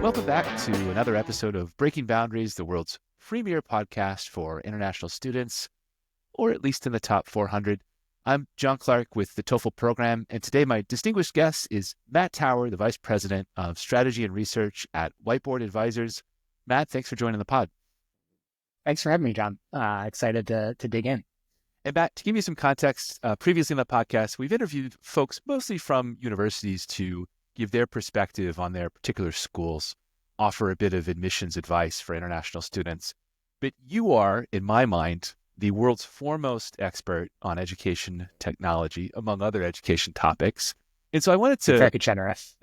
Welcome back to another episode of Breaking Boundaries, the world's premier podcast for international students, or at least in the top 400. I'm John Clark with the TOEFL program, and today my distinguished guest is Matt Tower, the Vice President of Strategy and Research at Whiteboard Advisors. Matt, thanks for joining the pod. Thanks for having me, John. Excited to dig in. And Matt, to give you some context, previously in the podcast, we've interviewed folks mostly from universities to give their perspective on their particular schools, offer a bit of admissions advice for international students. But you are, in my mind, the world's foremost expert on education technology, among other education topics. And so I wanted to... Very generous.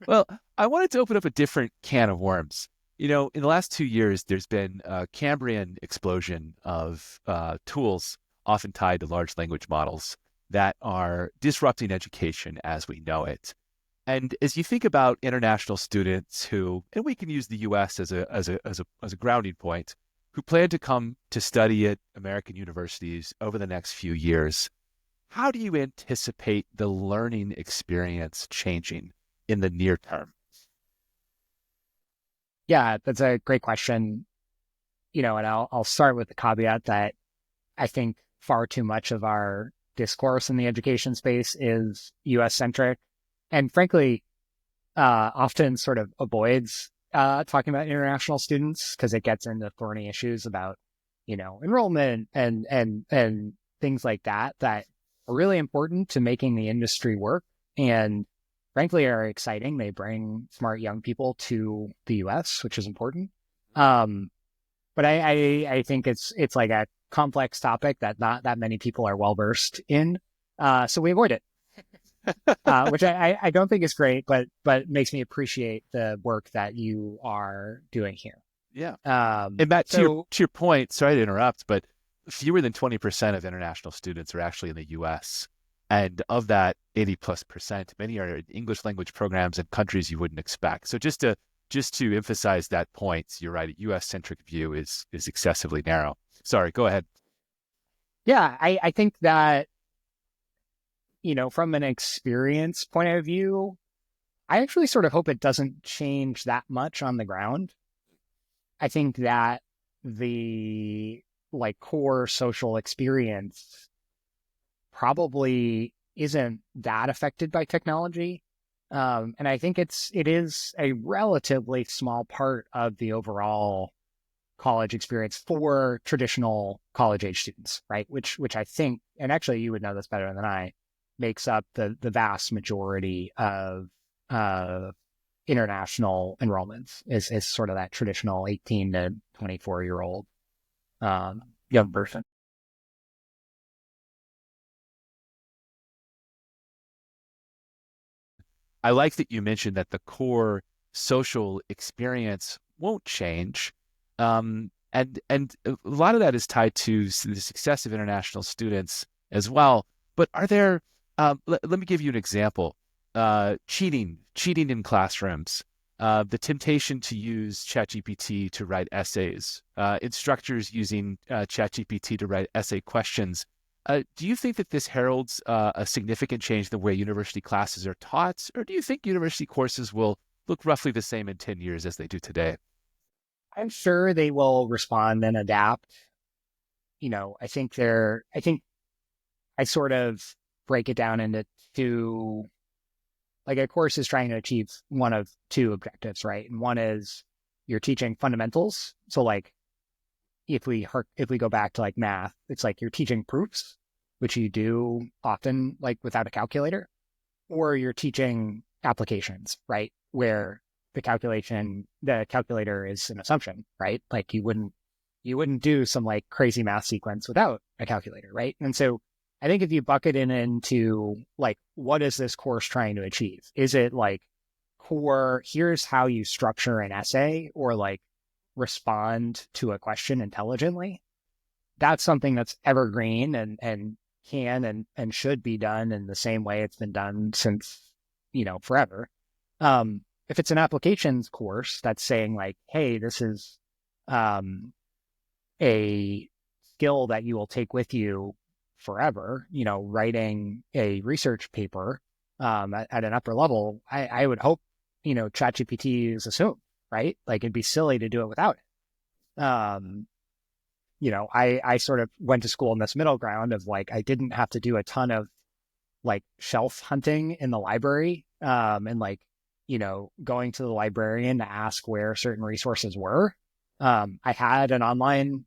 Well, I wanted to open up a different can of worms. You know, in the last 2 years, there's been a Cambrian explosion of tools often tied to large language models that are disrupting education as we know it. And as you think about international students who, and we can use the U.S. as a grounding point, who plan to come to study at American universities over the next few years, how do you anticipate the learning experience changing in the near term? Yeah, that's a great question. And I'll start with the caveat that I think far too much of our discourse in the education space is U.S. centric. And frankly, often sort of avoids talking about international students because it gets into thorny issues about, enrollment and things like that are really important to making the industry work and frankly are exciting. They bring smart young people to the U.S., which is important. But I think it's like a complex topic that not that many people are well versed in, so we avoid it. Which I don't think is great, but makes me appreciate the work that you are doing here. Yeah. And Matt, to your point, sorry to interrupt, but fewer than 20% of international students are actually in the U.S. And of that 80+%, many are in English language programs in countries you wouldn't expect. So just to emphasize that point, you're right, a U.S.-centric view is excessively narrow. Sorry, go ahead. Yeah, I think that from an experience point of view, I actually sort of hope it doesn't change that much on the ground. I think that the core social experience probably isn't that affected by technology. And I think it is a relatively small part of the overall college experience for traditional college age students, right? Which I think, and actually you would know this better than I, makes up the vast majority of international enrollments is sort of that traditional 18 to 24-year-old young person. I like that you mentioned that the core social experience won't change. And a lot of that is tied to the success of international students as well. But are there let me give you an example. Cheating in classrooms, the temptation to use ChatGPT to write essays, instructors using ChatGPT to write essay questions. Do you think that this heralds a significant change in the way university classes are taught, or do you think university courses will look roughly the same in 10 years as they do today? I'm sure they will respond and adapt. I think I sort of break it down into two, a course is trying to achieve one of two objectives, right? And one is you're teaching fundamentals. So if we go back to math, it's you're teaching proofs, which you do often without a calculator, or you're teaching applications, right? Where the calculator is an assumption, right? You wouldn't do some crazy math sequence without a calculator, right? And so I think if you bucket it into what is this course trying to achieve? Is it core, here's how you structure an essay, or respond to a question intelligently? That's something that's evergreen and can and should be done in the same way it's been done since, forever. If it's an applications course that's saying hey, this is a skill that you will take with you forever, writing a research paper at an upper level, I would hope ChatGPT is assumed, right? Like it'd be silly to do it without it. I sort of went to school in this middle ground of like, I didn't have to do a ton of like shelf hunting in the library, and like, going to the librarian to ask where certain resources were. I had an online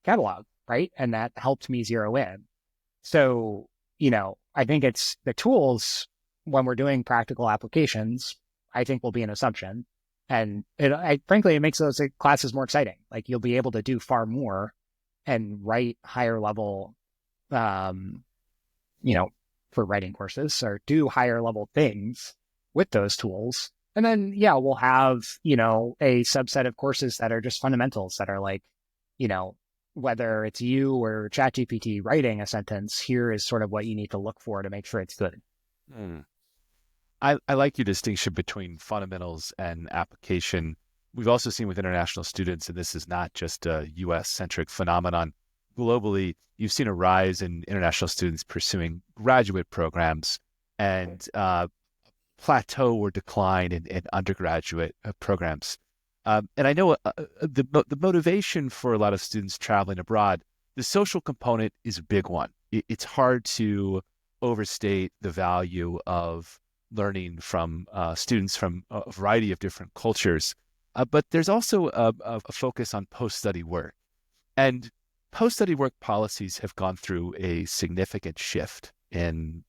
catalog, right? And that helped me zero in. So, I think it's the tools when we're doing practical applications, I think will be an assumption. And frankly, it makes those classes more exciting. Like you'll be able to do far more and write higher level, um, you know, for writing courses or do higher level things with those tools. And then, yeah, we'll have, a subset of courses that are just fundamentals that are like, you know, whether it's you or ChatGPT writing a sentence, here is sort of what you need to look for to make sure it's good. Hmm. I like your distinction between fundamentals and application. We've also seen with international students, and this is not just a US-centric phenomenon. Globally, you've seen a rise in international students pursuing graduate programs and plateau or decline in undergraduate programs. And I know the motivation for a lot of students traveling abroad, the social component is a big one. It's hard to overstate the value of learning from students from a variety of different cultures. But there's also a focus on post-study work. And post-study work policies have gone through a significant shift in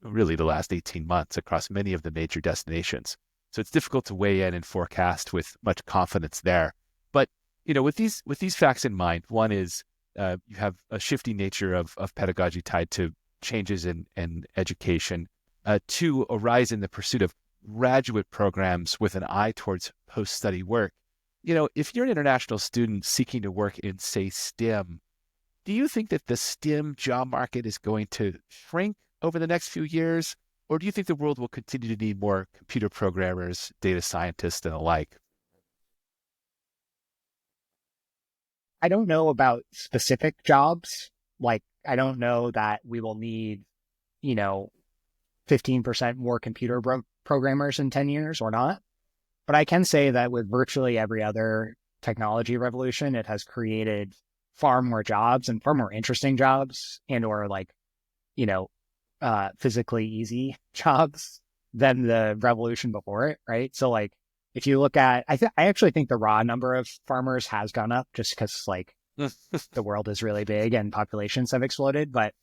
really the last 18 months across many of the major destinations. So it's difficult to weigh in and forecast with much confidence there. But, with these facts in mind, one is you have a shifting nature of pedagogy tied to changes in education. Two, a rise in the pursuit of graduate programs with an eye towards post-study work. If you're an international student seeking to work in, say, STEM, do you think that the STEM job market is going to shrink over the next few years? Or do you think the world will continue to need more computer programmers, data scientists, and the like? I don't know about specific jobs. Like, I don't know that we will need, you know, 15% more programmers in 10 years or not. But I can say that with virtually every other technology revolution, it has created far more jobs and far more interesting jobs and or like, you know, physically easy jobs than the revolution before it, right? So like if you look at, I actually think the raw number of farmers has gone up just because like the world is really big and populations have exploded. But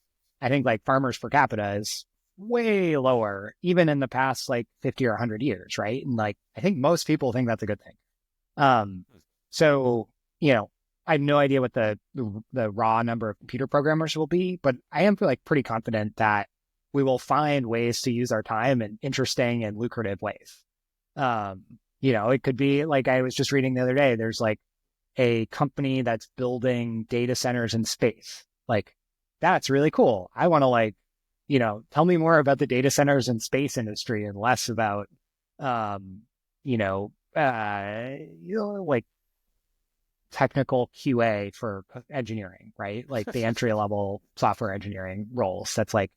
I think like farmers per capita is way lower, even in the past like 50 or 100 years, right? And like I think most people think that's a good thing. So I have no idea what the raw number of computer programmers will be, but I am like pretty confident that we will find ways to use our time in interesting and lucrative ways. It could be like I was just reading the other day, there's like a company that's building data centers in space. Like that's really cool. I want to like, tell me more about the data centers and space industry and less about, like technical QA for engineering, right? Like the entry level software engineering roles. That's like,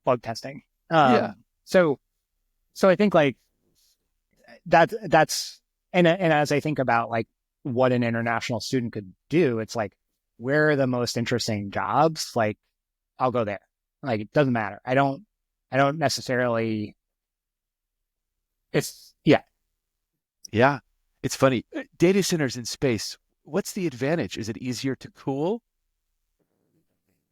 bug testing. Yeah. So I think like that's, and as I think about like what an international student could do, it's like, where are the most interesting jobs? Like, I'll go there. Like, it doesn't matter. I don't necessarily, yeah. Yeah. It's funny. Data centers in space, what's the advantage? Is it easier to cool?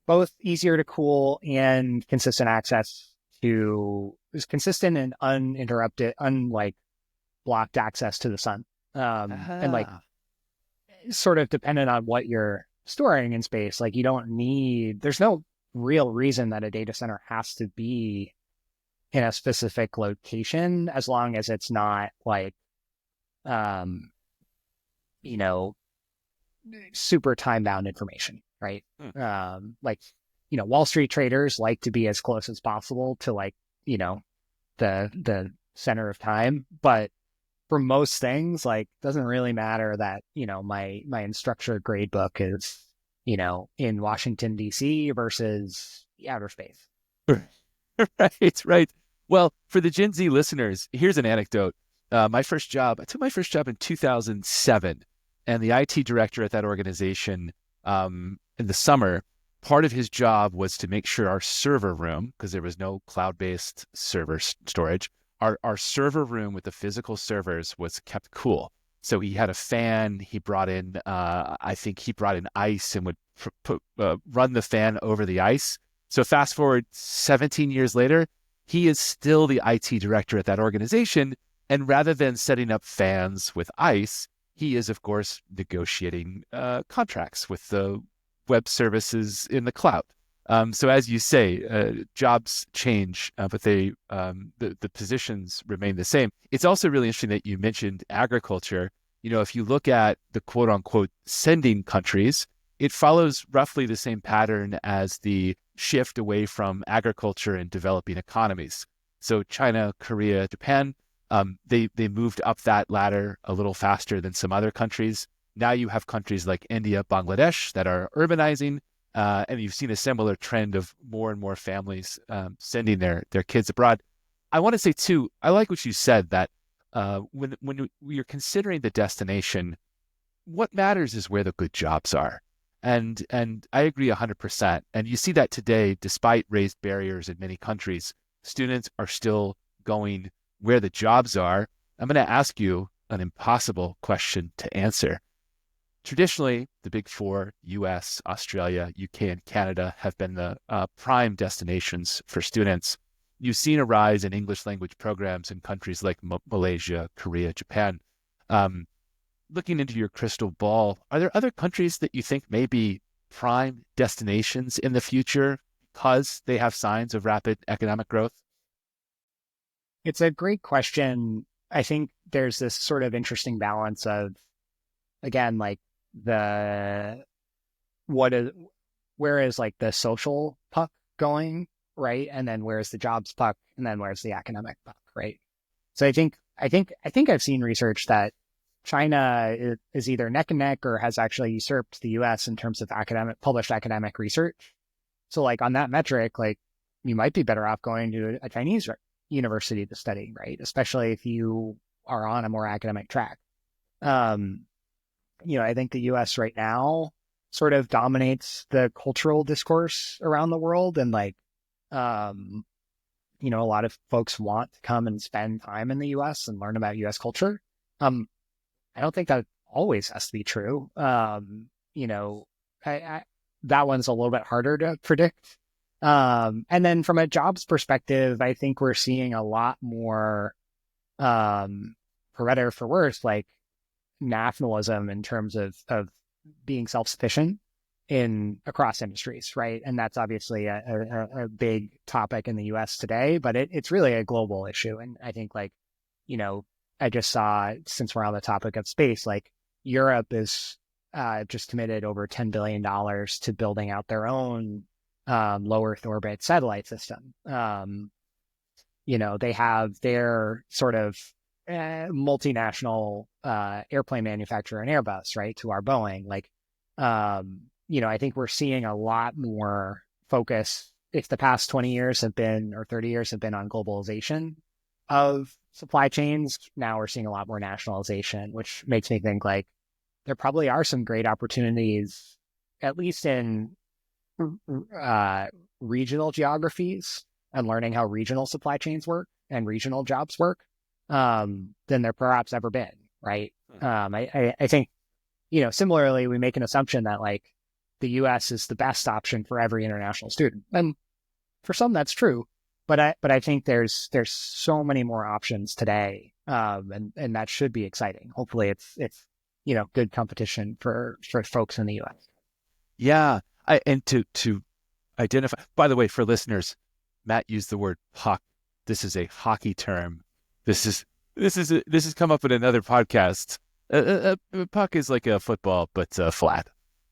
Both easier to cool and consistent access to is consistent and uninterrupted, unlike blocked access to the sun. And like sort of dependent on what you're storing in space. Like there's no real reason that a data center has to be in a specific location as long as it's not like, super time bound information, right? Like, Wall Street traders like to be as close as possible to like, the center of time. But for most things, like doesn't really matter that, my instructor grade book is, in Washington, D.C. versus outer space. Right, right. Well, for the Gen Z listeners, here's an anecdote. I took my first job in 2007, and the IT director at that organization, in the summer, part of his job was to make sure our server room, because there was no cloud-based server storage, our server room with the physical servers was kept cool. So he had a fan. He brought in, I think he brought in ice and would run the fan over the ice. So fast forward 17 years later, he is still the IT director at that organization. And rather than setting up fans with ice, he is, of course, negotiating contracts with the web services in the cloud. So as you say, jobs change, but the positions remain the same. It's also really interesting that you mentioned agriculture. If you look at the quote unquote sending countries, it follows roughly the same pattern as the shift away from agriculture in developing economies. So China, Korea, Japan, they moved up that ladder a little faster than some other countries. Now you have countries like India, Bangladesh that are urbanizing, and you've seen a similar trend of more and more families sending their kids abroad. I want to say too, I like what you said that when you're considering the destination, what matters is where the good jobs are. And I agree 100%. And you see that today, despite raised barriers in many countries, students are still going where the jobs are. I'm going to ask you an impossible question to answer. Traditionally, the big four, US, Australia, UK, and Canada, have been the prime destinations for students. You've seen a rise in English language programs in countries like Malaysia, Korea, Japan. Looking into your crystal ball, are there other countries that you think may be prime destinations in the future because they have signs of rapid economic growth? It's a great question. I think there's this sort of interesting balance of, again, like the what is where is like the social puck going, right? And then where's the jobs puck, and then where's the academic puck, right? So I think I've seen research that China is either neck and neck or has actually usurped the US in terms of published academic research. So like on that metric, like you might be better off going to a Chinese university to study, right? Especially if you are on a more academic track. Um, I think the US right now sort of dominates the cultural discourse around the world. And like, um, a lot of folks want to come and spend time in the US and learn about US culture. I don't think that always has to be true. That one's a little bit harder to predict. And then from a jobs perspective, I think we're seeing a lot more, for better or for worse, like nationalism in terms of being self-sufficient across industries, right? And that's obviously a big topic in the US today, but it's really a global issue. And I think like, I just saw, since we're on the topic of space, like Europe is just committed over $10 billion to building out their own low Earth orbit satellite system. They have their sort of multinational airplane manufacturer and Airbus, right, to our Boeing. Like, I think we're seeing a lot more focus. If the past 20 years have been, or 30 years have been on globalization of supply chains, now we're seeing a lot more nationalization, which makes me think like there probably are some great opportunities, at least in regional geographies and learning how regional supply chains work and regional jobs work, than there perhaps ever been, right? I think, similarly, we make an assumption that like the US is the best option for every international student. And for some, that's true. But I think there's so many more options today, and that should be exciting. Hopefully, it's good competition for folks in the U.S. Yeah, and to identify. By the way, for listeners, Matt used the word puck. This is a hockey term. This has come up in another podcast. A puck is like a football, but flat.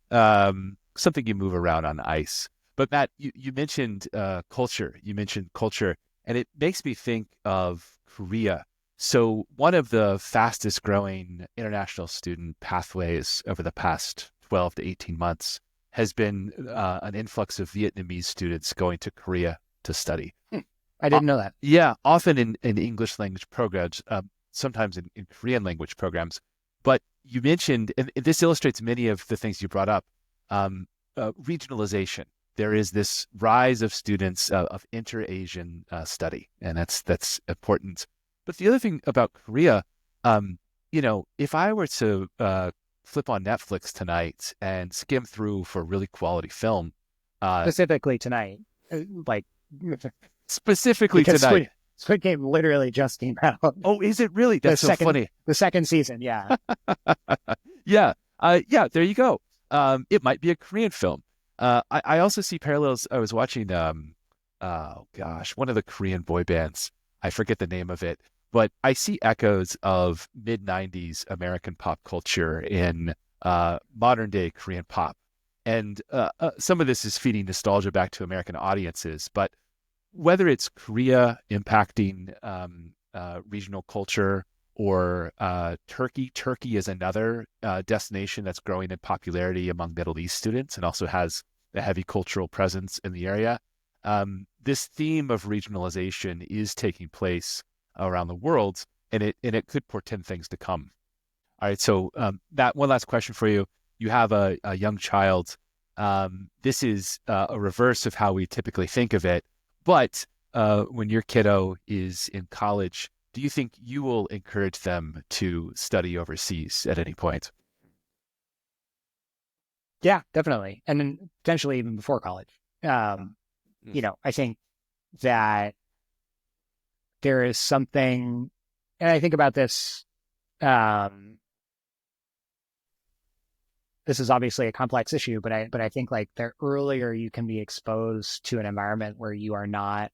Something you move around on ice. But Matt, you mentioned culture. You mentioned culture, and it makes me think of Korea. So one of the fastest growing international student pathways over the past 12 to 18 months has been an influx of Vietnamese students going to Korea to study. I didn't know that. Yeah, often in English language programs. sometimes in Korean language programs. But you mentioned, and this illustrates many of the things you brought up, um, regionalization. There is this rise of students of inter-Asian study, and that's important. But the other thing about Korea, if I were to flip on Netflix tonight and skim through for really quality film, uh, Specifically tonight, like specifically because tonight. Squid Game literally just came out. Oh, is it really? The That's so second funny. the second season, yeah. Yeah. Yeah, there you go. It might be a Korean film. I also see parallels. I was watching, oh gosh, one of the Korean boy bands. I forget the name of it, but I see echoes of mid 90s American pop culture in modern day Korean pop. And some of this is feeding nostalgia back to American audiences, but whether it's Korea impacting regional culture or Turkey. Turkey is another destination that's growing in popularity among Middle East students and also has a heavy cultural presence in the area. This theme of regionalization is taking place around the world, and it could portend things to come. All right, so that one last question for you. You have a young child. This is a reverse of how we typically think of it, but when your kiddo is in college, do you think you will encourage them to study overseas at any point? Yeah, definitely. And then potentially even before college. Um, Mm. I think that there is something, and I think about this, um, this is obviously a complex issue, but I think like the earlier you can be exposed to an environment where you are not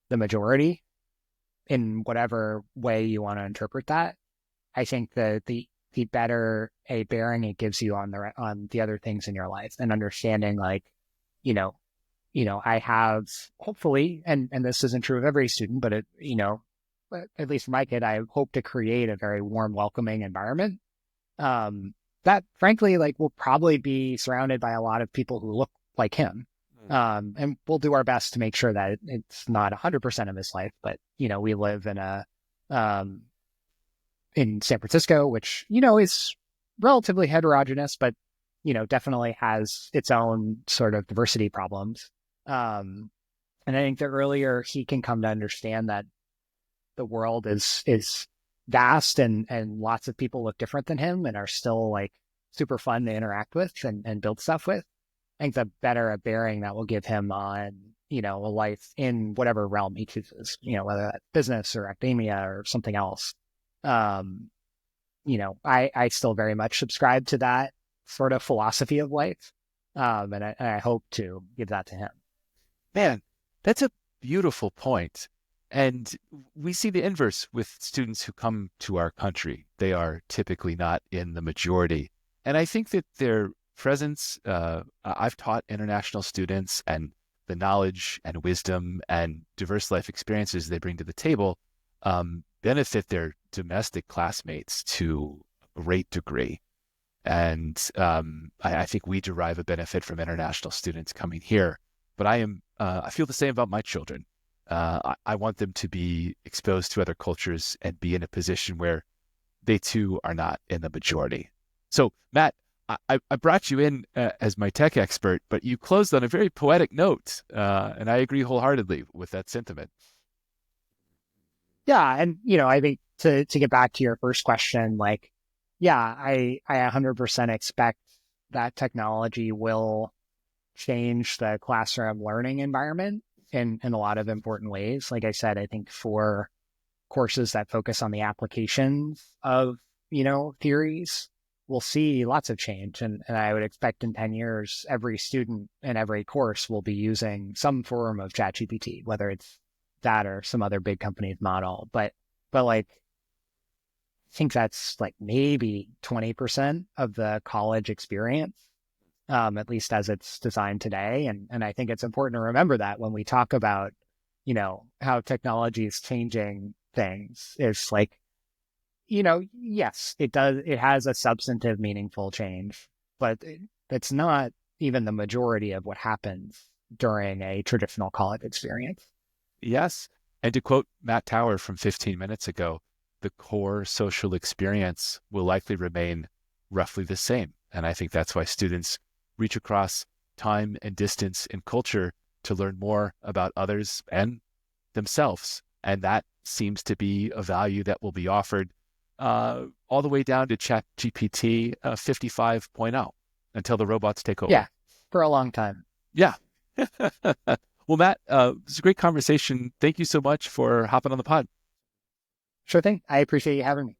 the majority in whatever way you want to interpret that, I think the better a bearing it gives you on the other things in your life and understanding like, you know, I have hopefully, and this isn't true of every student, but at least for my kid, I hope to create a very warm, welcoming environment. That frankly, like will probably be surrounded by a lot of people who look like him. Mm. And we'll do our best to make sure that it's not 100% of his life, but we live um, in San Francisco, which, is relatively heterogeneous, but, definitely has its own sort of diversity problems. And I think the earlier he can come to understand that the world is vast and lots of people look different than him and are still like super fun to interact with and build stuff with, I think the better a bearing that will give him on, a life in whatever realm he chooses, whether that's business or academia or something else. Um, I still very much subscribe to that sort of philosophy of life. And I hope to give that to him. Man, that's a beautiful point. And we see the inverse with students who come to our country. They are typically not in the majority. And I think that their presence, I've taught international students, and the knowledge and wisdom and diverse life experiences they bring to the table benefit their domestic classmates to a great degree. And I think we derive a benefit from international students coming here. But I feel the same about my children. I want them to be exposed to other cultures and be in a position where they too are not in the majority. So, Matt, I brought you in as my tech expert, but you closed on a very poetic note, and I agree wholeheartedly with that sentiment. Yeah. And, I think to get back to your first question, like, yeah, I 100% expect that technology will change the classroom learning environment in a lot of important ways. Like I said, I think for courses that focus on the applications of, theories, we'll see lots of change. And I would expect in 10 years, every student in every course will be using some form of ChatGPT, whether it's that or some other big company's model. But like, I think that's like maybe 20% of the college experience, at least as it's designed today. And I think it's important to remember that when we talk about, how technology is changing things, it's like, yes, it has a substantive, meaningful change, but it's not even the majority of what happens during a traditional college experience. Yes. And to quote Matt Tower from 15 minutes ago, the core social experience will likely remain roughly the same. And I think that's why students reach across time and distance and culture to learn more about others and themselves. And that seems to be a value that will be offered all the way down to ChatGPT 55.0 until the robots take over. Yeah, for a long time. Yeah. Well, Matt, it's a great conversation. Thank you so much for hopping on the pod. Sure thing. I appreciate you having me.